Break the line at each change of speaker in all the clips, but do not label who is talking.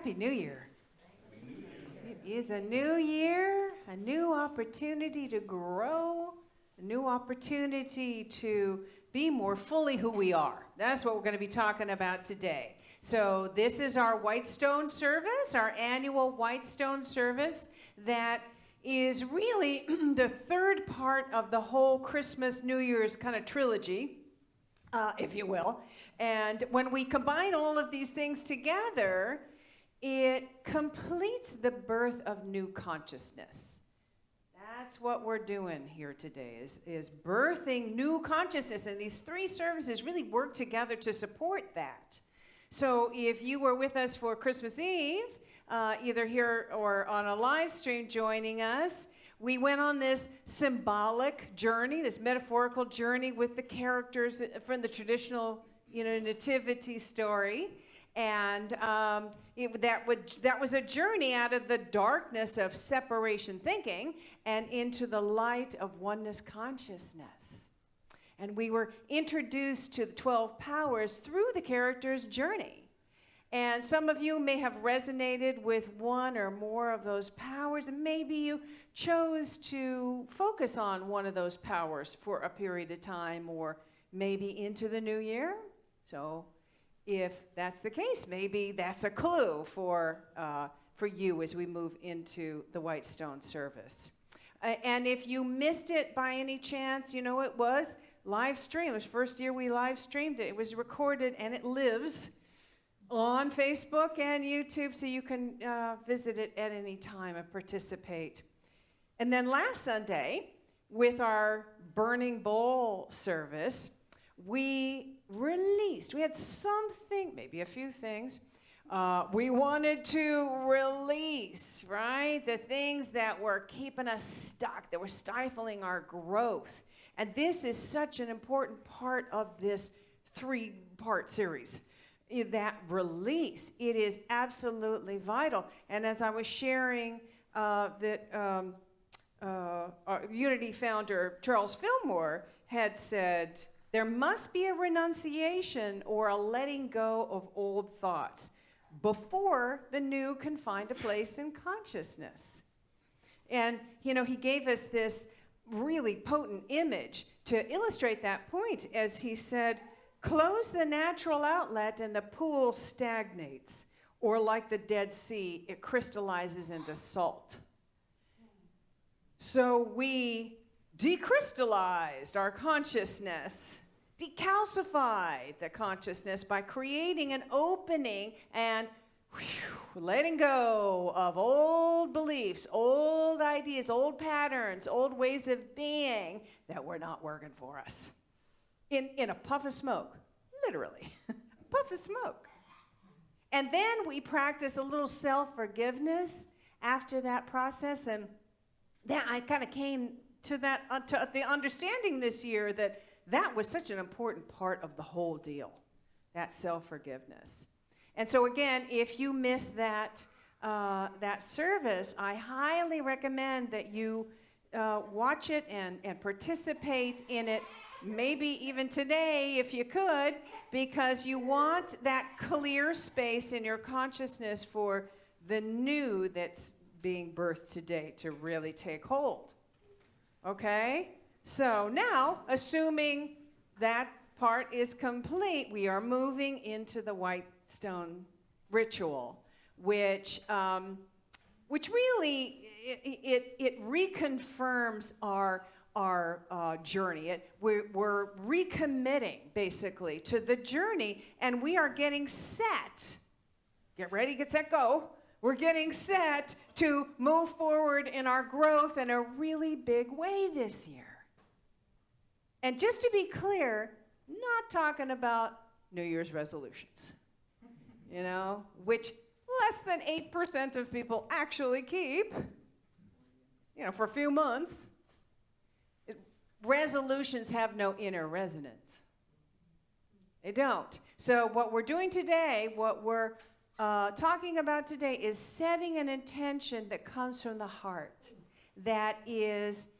Happy New Year. It is a new year, a new opportunity to grow, a new opportunity to be more fully who we are. That's what we're going to be talking about today. So this is our Whitestone service, our annual Whitestone service that is really the third part of the whole Christmas, New Year's kind of trilogy, if you will. And when we combine all of these things together, it completes the birth of new consciousness. That's what we're doing here today, is birthing new consciousness. And these three services really work together to support that. So if you were with us for Christmas Eve, either here or on a live stream joining us, we went on this symbolic journey, this metaphorical journey with the characters from the traditional, nativity story. And that was a journey out of the darkness of separation thinking and into the light of oneness consciousness. And we were introduced to the 12 powers through the character's journey. And some of you may have resonated with one or more of those powers, and maybe you chose to focus on one of those powers for a period of time or maybe into the new year. So if that's the case, maybe that's a clue for you as we move into the Whitestone service. And if you missed it by any chance, it was live stream. It was the first year we live streamed it. It was recorded and it lives on Facebook and YouTube, so you can visit it at any time and participate. And then last Sunday, with our Burning Bowl service, we had something, maybe a few things, we wanted to release, right? The things that were keeping us stuck, that were stifling our growth. And this is such an important part of this three-part series, that release. It is absolutely vital. And as I was sharing that our Unity founder, Charles Fillmore, had said, there must be a renunciation or a letting go of old thoughts before the new can find a place in consciousness. And, he gave us this really potent image to illustrate that point as he said, close the natural outlet and the pool stagnates, or like the Dead Sea, it crystallizes into salt. So we decrystallized our consciousness, decalcified the consciousness by creating an opening and letting go of old beliefs, old ideas, old patterns, old ways of being that were not working for us. In a puff of smoke, literally, a puff of smoke. And then we practice a little self-forgiveness after that process, and then I kind of came to the understanding this year that was such an important part of the whole deal, that self-forgiveness. And so again, if you missed that service, I highly recommend that you watch it and participate in it, maybe even today if you could, because you want that clear space in your consciousness for the new that's being birthed today to really take hold. Okay? So now, assuming that part is complete, we are moving into the Whitestone ritual, which really it reconfirms our journey. We're recommitting basically to the journey, and we are getting set. Get ready, get set, go. We're getting set to move forward in our growth in a really big way this year. And just to be clear, not talking about New Year's resolutions, which less than 8% of people actually keep, for a few months. Resolutions have no inner resonance. They don't. So what we're doing today, what we're talking about today is setting an intention that comes from the heart, that is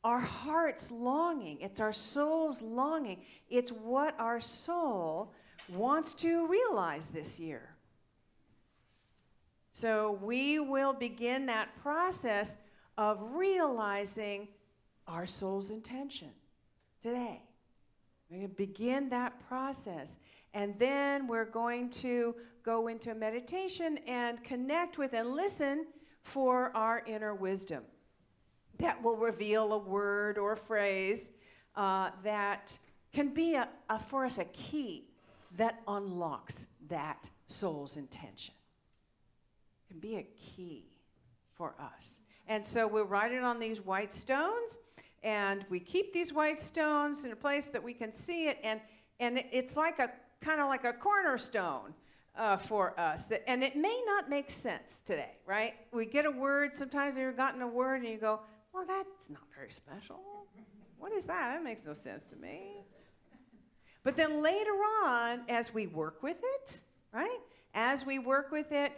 our heart's longing. It's our soul's longing. It's what our soul wants to realize this year. So we will begin that process of realizing our soul's intention today. We're going to begin that process. And then we're going to go into meditation and connect with and listen for our inner wisdom. That will reveal a word or a phrase that can be for us a key that unlocks that soul's intention. It can be a key for us. And so we'll write it on these white stones, and we keep these white stones in a place that we can see it, and it's like a kind of like a cornerstone for us. And it may not make sense today, right? We get a word, sometimes you've gotten a word and you go, well, that's not very special. What is that? That makes no sense to me. But then later on, as we work with it, right? As we work with it,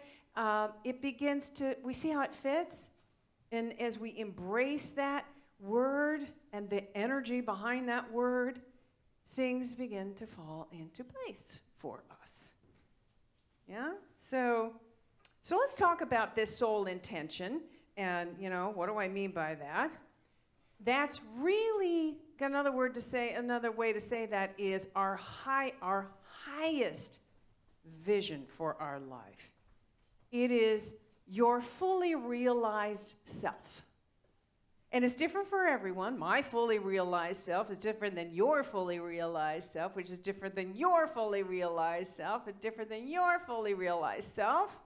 it begins to, we see how it fits. And as we embrace that word and the energy behind that word, things begin to fall into place for us. Yeah? So let's talk about this soul intention. And, what do I mean by that? That's really another way to say that is our highest vision for our life. It is your fully realized self. And it's different for everyone. My fully realized self is different than your fully realized self, which is different than your fully realized self, and different than your fully realized self.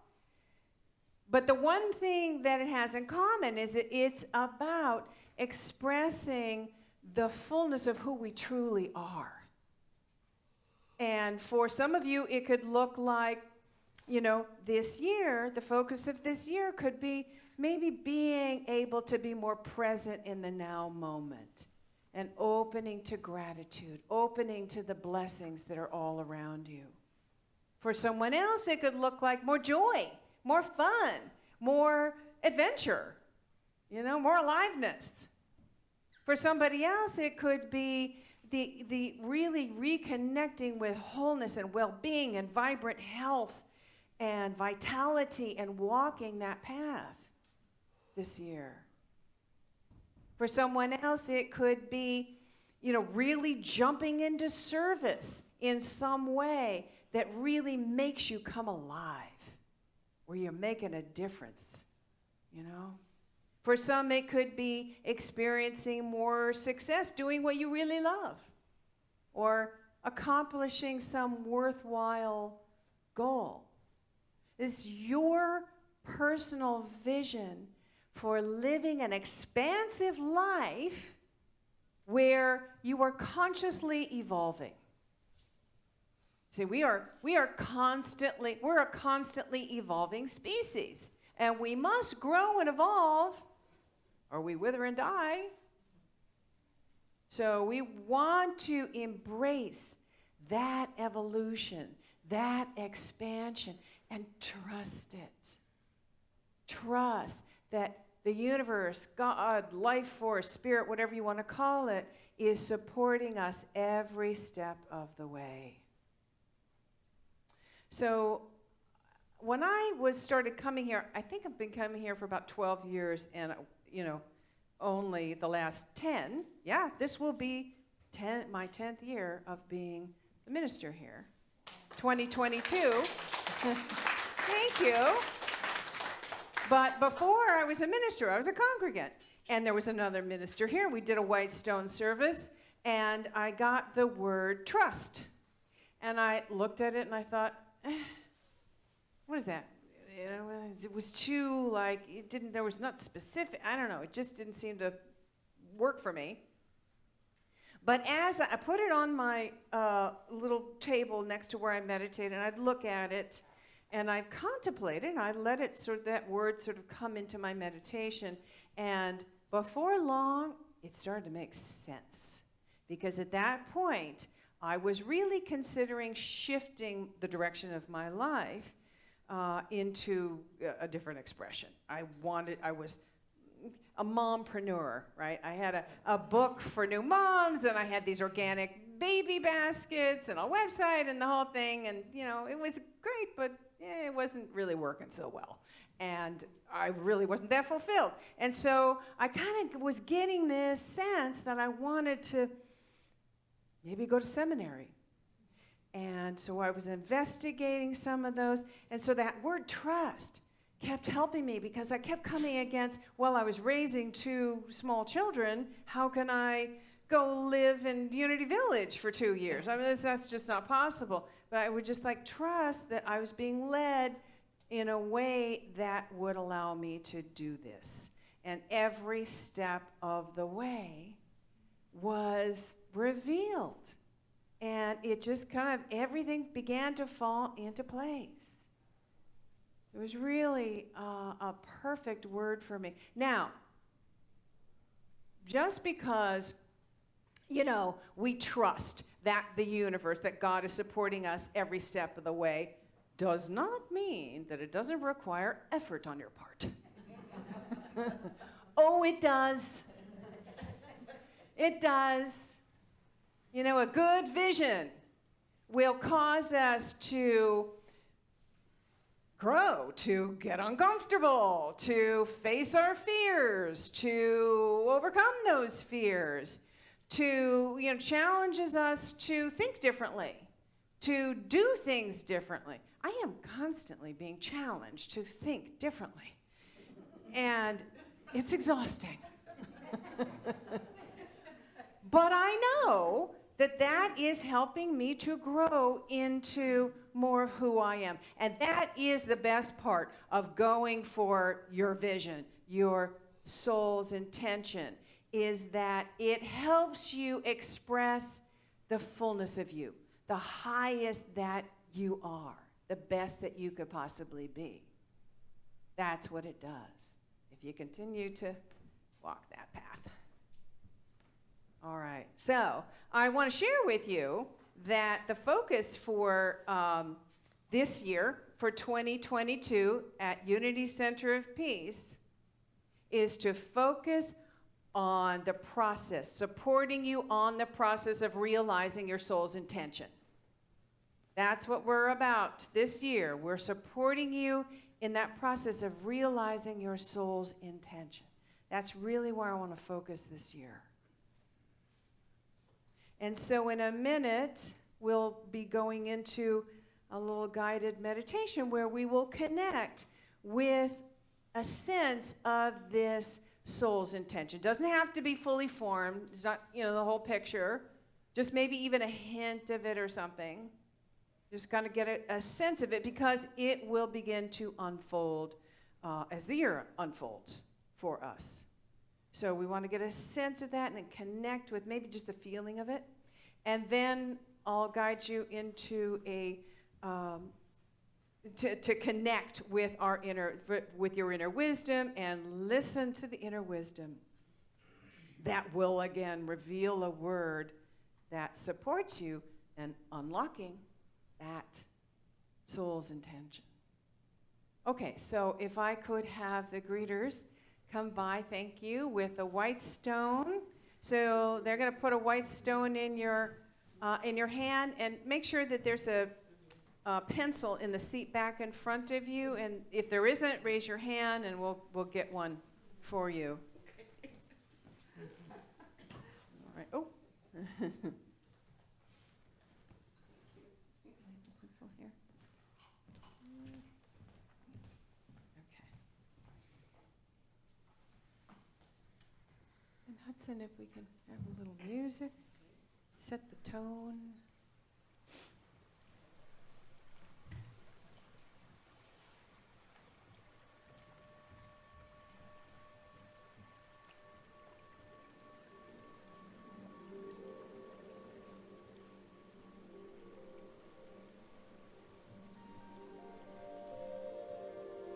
But the one thing that it has in common is that it's about expressing the fullness of who we truly are. And for some of you, it could look like, this year, the focus of this year could be maybe being able to be more present in the now moment and opening to gratitude, opening to the blessings that are all around you. For someone else, it could look like more joy, more fun, more adventure, more aliveness. For somebody else, it could be the really reconnecting with wholeness and well-being and vibrant health and vitality and walking that path this year. For someone else, it could be, really jumping into service in some way that really makes you come alive, where you're making a difference, For some, it could be experiencing more success, doing what you really love, or accomplishing some worthwhile goal. It's your personal vision for living an expansive life where you are consciously evolving. See, we're a constantly evolving species, and we must grow and evolve, or we wither and die. So we want to embrace that evolution, that expansion, and trust it. Trust that the universe, God, life force, spirit, whatever you want to call it, is supporting us every step of the way. So when I started coming here, I think I've been coming here for about 12 years, and only the last 10. Yeah, this will be my 10th year of being the minister here. 2022. Thank you. But before I was a minister, I was a congregant. And there was another minister here. We did a white stone service, and I got the word trust. And I looked at it and I thought, what is that? It was too, there was not specific, I don't know, it just didn't seem to work for me. But as I put it on my little table next to where I meditate, and I'd look at it, and I'd contemplate it, and I'd let it that word come into my meditation. And before long, it started to make sense. Because at that point, I was really considering shifting the direction of my life into a different expression. I was a mompreneur, right? I had a book for new moms, and I had these organic baby baskets and a website and the whole thing, and it was great, but it wasn't really working so well. And I really wasn't that fulfilled. And so I kind of was getting this sense that I wanted to maybe go to seminary. And so I was investigating some of those. And so that word trust kept helping me because I kept coming against, well, I was raising 2 small children. How can I go live in Unity Village for 2 years? I mean, that's just not possible. But I would just like trust that I was being led in a way that would allow me to do this. And every step of the way was revealed. And it just kind of, everything began to fall into place. It was really a perfect word for me. Now, just because, we trust that the universe, that God is supporting us every step of the way, does not mean that it doesn't require effort on your part. Oh, it does. It does. A good vision will cause us to grow, to get uncomfortable, to face our fears, to overcome those fears, to, challenges us to think differently, to do things differently. I am constantly being challenged to think differently. And it's exhausting. But I know that is helping me to grow into more of who I am. And that is the best part of going for your vision, your soul's intention, is that it helps you express the fullness of you, the highest that you are, the best that you could possibly be. That's what it does, if you continue to walk that path. All right, so I want to share with you that the focus for this year, for 2022 at Unity Center of Peace, is to focus on the process, supporting you on the process of realizing your soul's intention. That's what we're about this year. We're supporting you in that process of realizing your soul's intention. That's really where I want to focus this year. And so in a minute, we'll be going into a little guided meditation where we will connect with a sense of this soul's intention. Doesn't have to be fully formed. It's not, the whole picture. Just maybe even a hint of it or something. Just kind of get a sense of it because it will begin to unfold as the year unfolds for us. So we want to get a sense of that and connect with maybe just a feeling of it. And then I'll guide you into to connect with with your inner wisdom and listen to the inner wisdom that will again reveal a word that supports you in unlocking that soul's intention. Okay, so if I could have the greeters come by, thank you, with a white stone. So they're going to put a white stone in your hand, and make sure that there's a pencil in the seat back in front of you. And if there isn't, raise your hand, and we'll get one for you. All right. Oh. Pencil here. Okay. And Hudson, if we can have a little music, set the tone.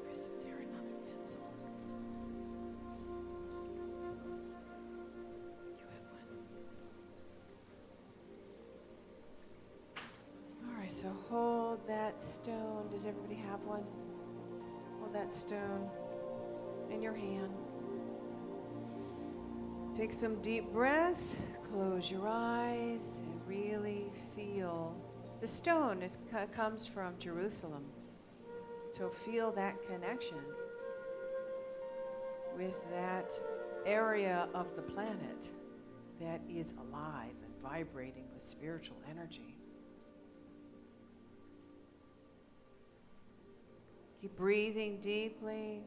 Chris, is there another pencil? You have one. All right, so hold that stone. Does everybody have one? Hold that stone in your hand. Take some deep breaths. Close your eyes and really feel. The stone comes from Jerusalem. So feel that connection. with that area of the planet that is alive and vibrating with spiritual energy. Keep breathing deeply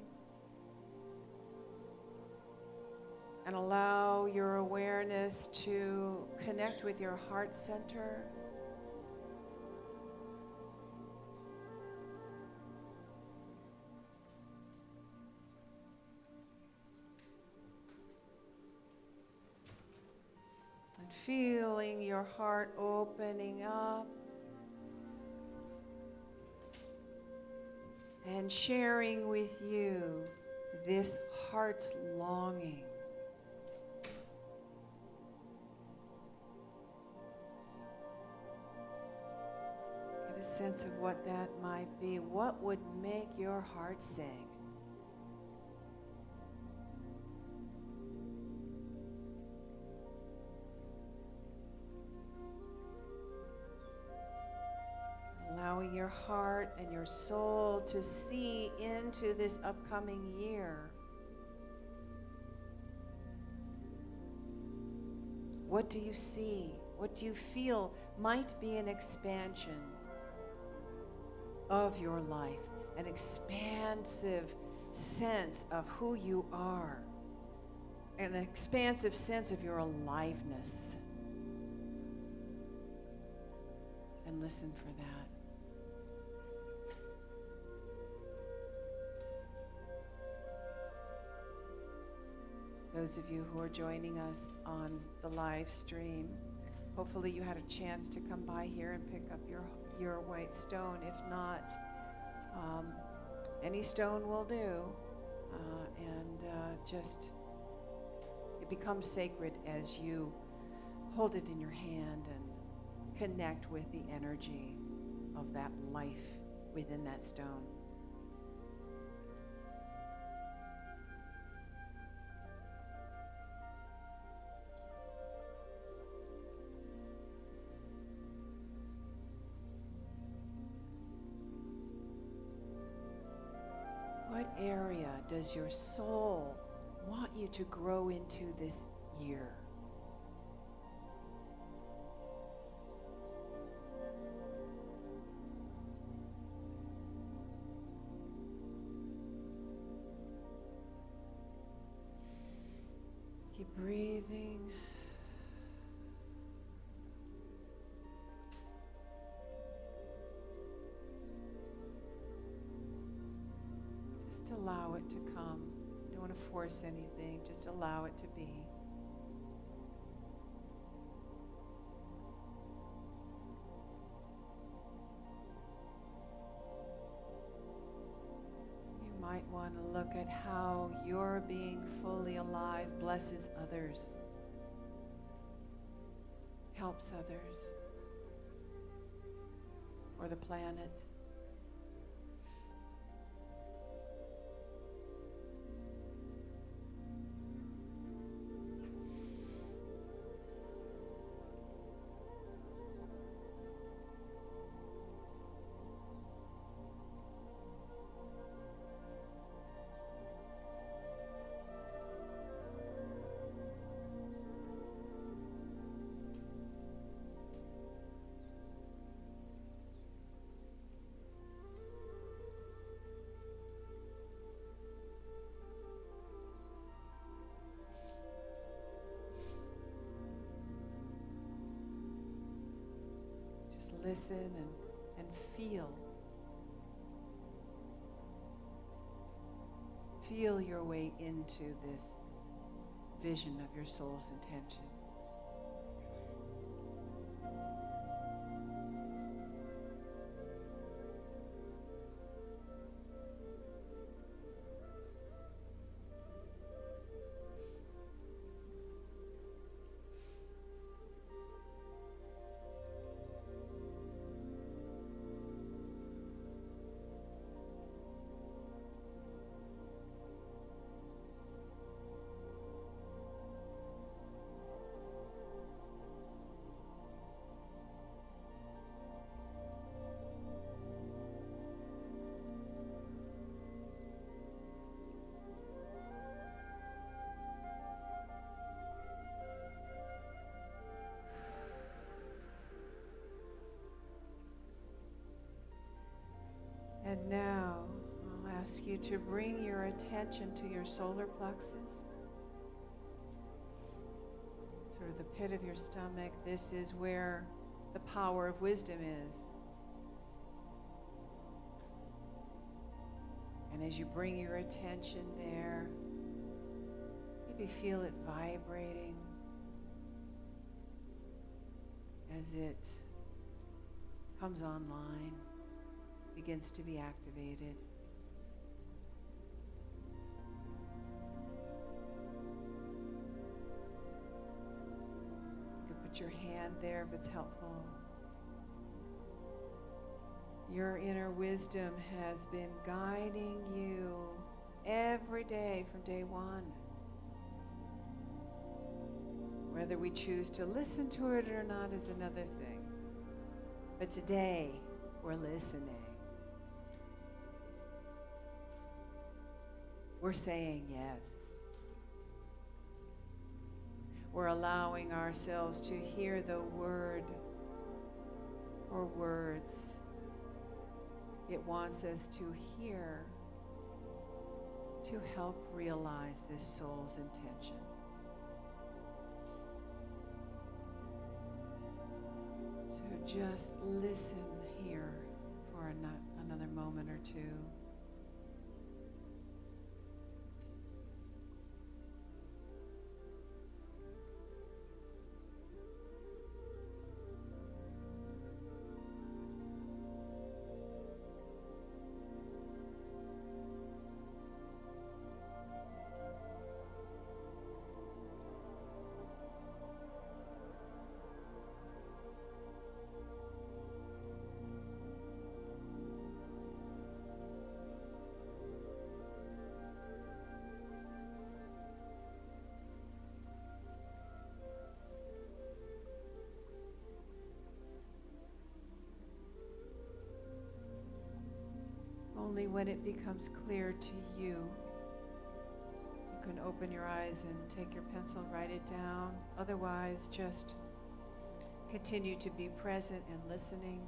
and allow your awareness to connect with your heart center. And feeling your heart opening up and sharing with you this heart's longing. Get a sense of what that might be. What would make your heart sing? Allowing your heart and your soul to see into this upcoming year. What do you see? What do you feel might be an expansion of your life? An expansive sense of who you are. An expansive sense of your aliveness. And listen for that. Those of you who are joining us on the live stream, hopefully you had a chance to come by here and pick up your white stone. If not, any stone will do. Just, it becomes sacred as you hold it in your hand and connect with the energy of that life within that stone. What area does your soul want you to grow into this year? Keep breathing. Just allow it to come. You don't want to force anything. Just allow it to be. You might want to look at how your being fully alive blesses others, helps others, or the planet. Just listen and feel. Feel your way into this vision of your soul's intention. And now I'll ask you to bring your attention to your solar plexus, sort of the pit of your stomach. This is where the power of wisdom is. And as you bring your attention there, maybe feel it vibrating as it comes online, begins to be activated. You can put your hand there if it's helpful. Your inner wisdom has been guiding you every day from day one. Whether we choose to listen to it or not is another thing. But today, we're listening. We're saying yes. We're allowing ourselves to hear the word or words it wants us to hear to help realize this soul's intention. So just listen here for another moment or two. Only when it becomes clear to you, you can open your eyes and take your pencil and write it down. Otherwise, just continue to be present and listening.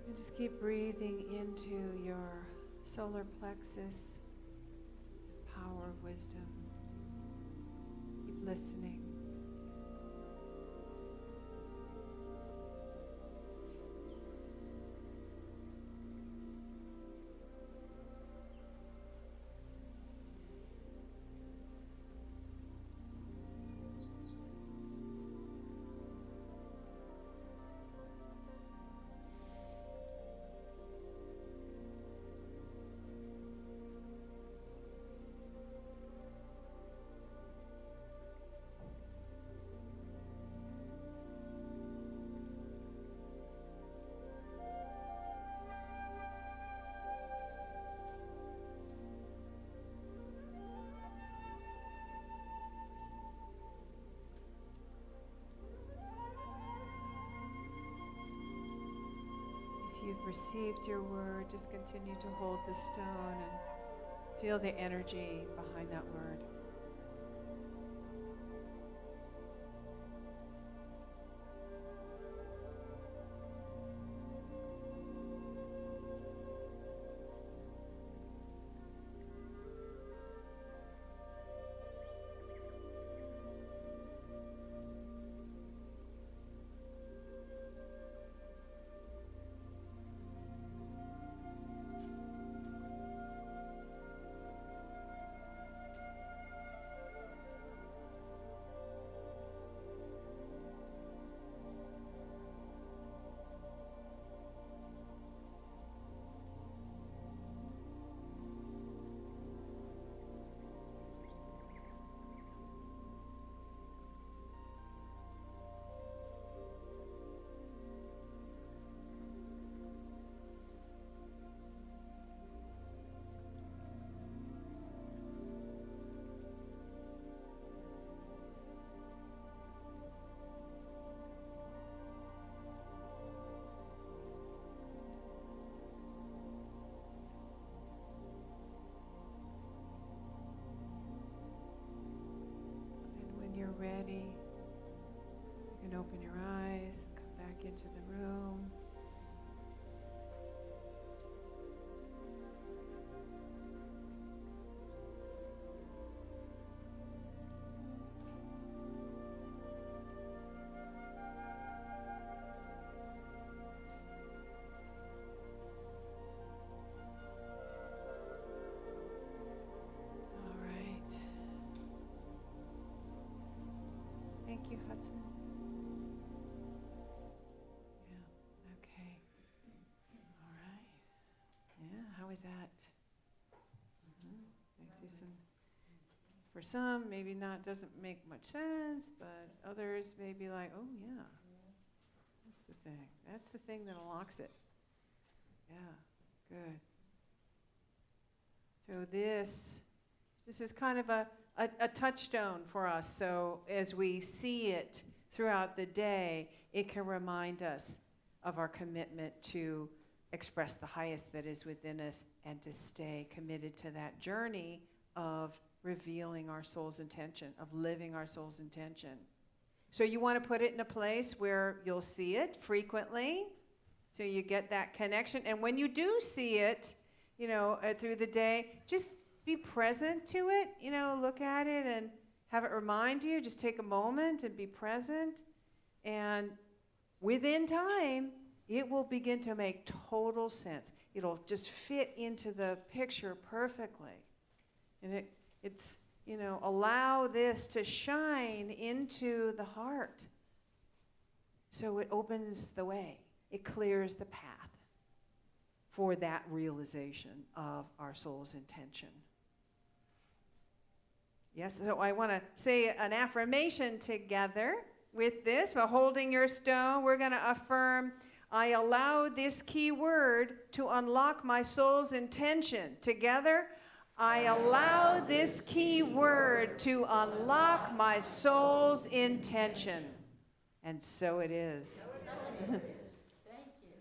And just keep breathing into your solar plexus, the power of wisdom. Keep listening. If you've received your word, just continue to hold the stone and feel the energy behind that word. ready, you can open your eyes, come back into the room. Thank you, Hudson. Yeah, okay. All right. Yeah, how is that? I see some, for some, maybe not, doesn't make much sense, but others may be like, oh yeah, that's the thing. That's the thing that unlocks it. Yeah, good. So this is kind of a touchstone for us. So as we see it throughout the day, it can remind us of our commitment to express the highest that is within us and to stay committed to that journey of revealing our soul's intention, of living our soul's intention. So you want to put it in a place where you'll see it frequently, so you get that connection. And when you do see it, through the day, just be present to it, look at it and have it remind you. Just take a moment and be present. And within time, it will begin to make total sense. It'll just fit into the picture perfectly. And it's allow this to shine into the heart. So it opens the way. It clears the path for that realization of our soul's intention. Yes, so I want to say an affirmation together with this. While holding your stone, we're going to affirm, I allow this key word to unlock my soul's intention. Together, I allow this key word to unlock my soul's intention. And so it is.